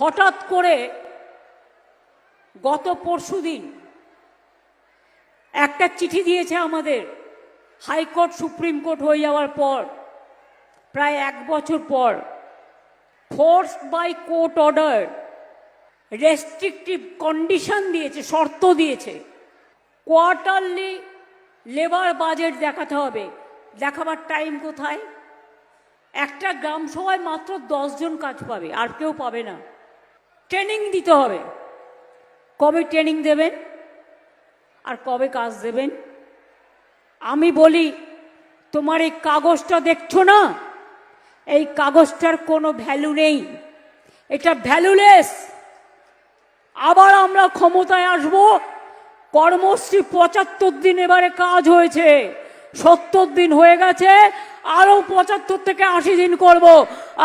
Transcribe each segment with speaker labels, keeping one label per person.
Speaker 1: হঠাৎ করে গত পরশুদিন একটা চিঠি দিয়েছে আমাদের, হাইকোর্ট সুপ্রিম কোর্ট হয়ে যাওয়ার পর প্রায় 1 বছর পর, force by court order restrictive condition দিয়েছে, শর্ত দিয়েছে। কোয়ার্টারলি লেবার বাজেট দেখাতে হবে। দেখাবার টাইম কোথায়? একটা গ্রাম সভায় মাত্র 10 জন কাজ পাবে, আর কেউ পাবে না। ট্রেনিং দিতে হবে। কবে ট্রেনিং দেবেন আর কবে কাজ দেবেন? আমি বলি, তোমার এই কাগজটা দেখছো না, এই কাগজটার কোনো ভ্যালু নেই, এটা ভ্যালুলেস। আবার আমরা ক্ষমতায় আসব, কর্মশ্রী 75 দিন এবারে কাজ হয়েছে, 70 দিন হয়ে গেছে, আরো 75 থেকে 80 দিন করব,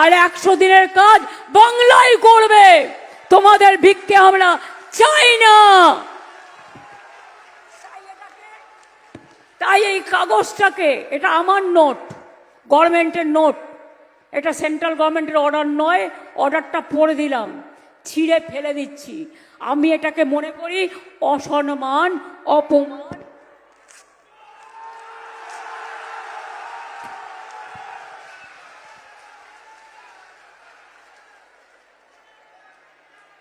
Speaker 1: আর 100 দিনের কাজ বাংলায় করবে। তোমাদের ভিক্ষে আমরা চাই না। তাই এই কাগজটাকে, এটা আমার নোট, গভর্নমেন্টের নোট, এটা সেন্ট্রাল গভর্নমেন্টের অর্ডার নয়, অর্ডারটা পড়ে দিলাম, ছিঁড়ে ফেলে দিচ্ছি। আমি এটাকে মনে করি অসম্মান, অপমান।